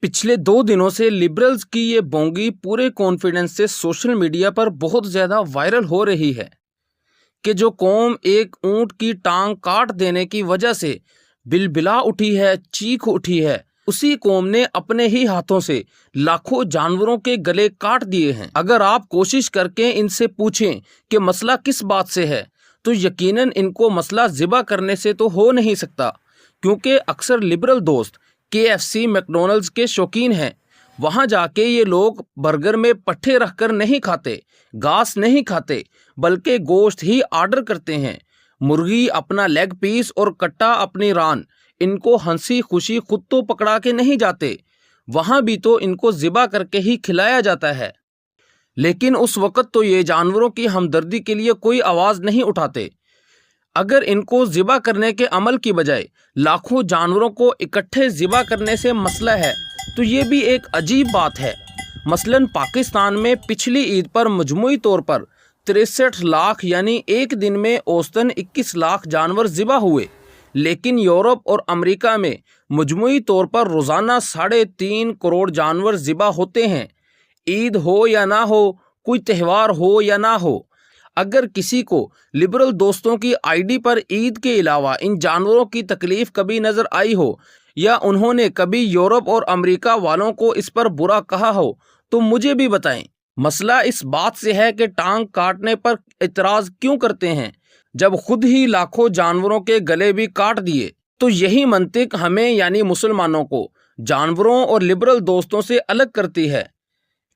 पिछले 2 दिनों से लिबरल्स की ये बोंगी पूरे कॉन्फिडेंस से सोशल मीडिया पर बहुत ज़्यादा वायरल हो रही है कि जो कौम एक ऊंट की टांग काट देने की वजह से बिलबिला उठी है, चीख उठी है, उसी कौम ने अपने ही हाथों से लाखों जानवरों के गले काट दिए हैं। अगर आप कोशिश करके इनसे पूछें कि मसला किस बात से है, तो यकीनन इनको मसला ज़िबा करने से तो हो नहीं सकता, क्योंकि अक्सर लिबरल दोस्त KFC मैकडॉनल्ड्स के शौकीन हैं। वहाँ जाके ये लोग बर्गर में पट्टे रखकर नहीं खाते, घास नहीं खाते, बल्कि गोश्त ही आर्डर करते हैं। मुर्गी अपना लेग पीस और कट्टा अपनी रान, इनको हंसी खुशी खुद तो पकड़ा के नहीं जाते, वहाँ भी तो इनको ज़िबा करके ही खिलाया जाता है। लेकिन उस वक़्त तो ये जानवरों की हमदर्दी के लिए कोई आवाज़ नहीं उठाते। अगर इनको ज़िबा करने के अमल की बजाय लाखों जानवरों को इकट्ठे ज़िबा करने से मसला है, तो ये भी एक अजीब बात है। मसलन पाकिस्तान में पिछली ईद पर मजमूई तौर पर 63 लाख यानी एक दिन में औसतन 21 लाख जानवर ज़िबा हुए, लेकिन यूरोप और अमेरिका में मजमूई तौर पर रोज़ाना 3.5 करोड़ जानवर ज़िबा होते हैं। ईद हो या ना हो, कोई त्यौहार हो या ना हो, अगर किसी को लिबरल दोस्तों की आईडी पर ईद के अलावा इन जानवरों की तकलीफ कभी नज़र आई हो या उन्होंने कभी यूरोप और अमेरिका वालों को इस पर बुरा कहा हो, तो मुझे भी बताएं। मसला इस बात से है कि टांग काटने पर इतराज़ क्यों करते हैं जब खुद ही लाखों जानवरों के गले भी काट दिए। तो यही मंतिक हमें यानी मुसलमानों को जानवरों और लिबरल दोस्तों से अलग करती है,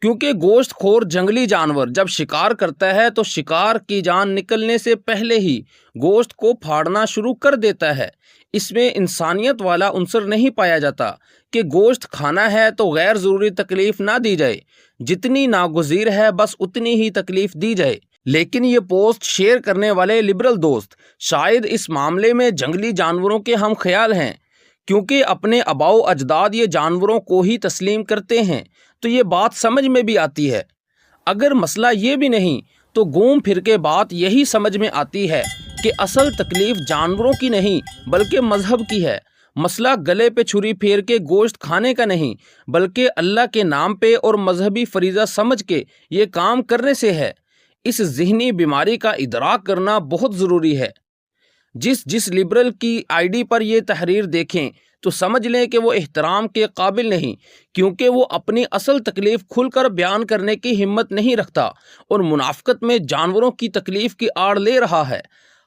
क्योंकि गोश्तखोर जंगली जानवर जब शिकार करता है तो शिकार की जान निकलने से पहले ही गोश्त को फाड़ना शुरू कर देता है। इसमें इंसानियत वाला उनसर नहीं पाया जाता कि गोश्त खाना है तो गैर ज़रूरी तकलीफ़ ना दी जाए, जितनी नागुज़ीर है बस उतनी ही तकलीफ़ दी जाए। लेकिन ये पोस्ट शेयर करने वाले लिबरल दोस्त शायद इस मामले में जंगली जानवरों के हम ख्याल हैं, क्योंकि अपने आबाओ अजदाद ये जानवरों को ही तस्लीम करते हैं, तो ये बात समझ में भी आती है। अगर मसला ये भी नहीं तो घूम फिर के बात यही समझ में आती है कि असल तकलीफ़ जानवरों की नहीं बल्कि मज़हब की है। मसला गले पे छुरी फेर के गोश्त खाने का नहीं, बल्कि अल्लाह के नाम पे और मजहबी फरीज़ा समझ के ये काम करने से है। इस ज़हनी बीमारी का इदराक करना बहुत ज़रूरी है। जिस लिबरल की आईडी पर ये तहरीर देखें तो समझ लें कि वो एहतराम के काबिल नहीं, क्योंकि वो अपनी असल तकलीफ़ खुलकर बयान करने की हिम्मत नहीं रखता और मुनाफ़कत में जानवरों की तकलीफ़ की आड़ ले रहा है।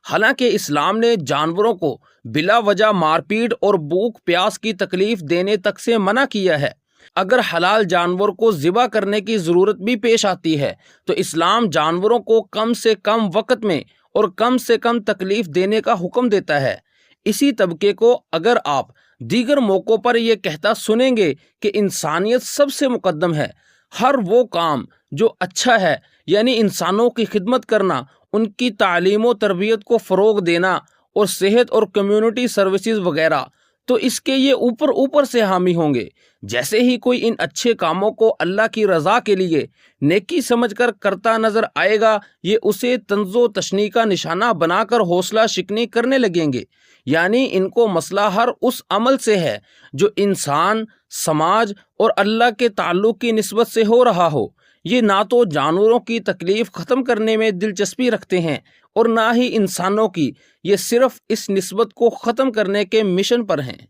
हालांकि इस्लाम ने जानवरों को बिला वजह मारपीट और भूख प्यास की तकलीफ़ देने तक से मना किया है। अगर हलाल जानवर को ज़िबा करने की ज़रूरत भी पेश आती है तो इस्लाम जानवरों को कम से कम वक़्त में और कम से कम तकलीफ़ देने का हुक्म देता है। इसी तबके को अगर आप दीगर मौक़ों पर यह कहता सुनेंगे कि इंसानियत सबसे मुक़द्दम है, हर वो काम जो अच्छा है यानी इंसानों की खिदमत करना, उनकी तालीम व तरबियत को फ़रोग़ देना और सेहत और कम्युनिटी सर्विसेज वगैरह, तो इसके ये ऊपर ऊपर से हामी होंगे। जैसे ही कोई इन अच्छे कामों को अल्लाह की रज़ा के लिए नेकी समझकर करता नज़र आएगा, ये उसे तंज़ो तशनी का निशाना बनाकर हौसला शिकनी करने लगेंगे। यानी इनको मसला हर उस अमल से है जो इंसान, समाज और अल्लाह के ताल्लुक़ की निस्बत से हो रहा हो। ये ना तो जानवरों की तकलीफ़ ख़त्म करने में दिलचस्पी रखते हैं और ना ही इंसानों की, ये सिर्फ़ इस निस्बत को ख़त्म करने के मिशन पर हैं।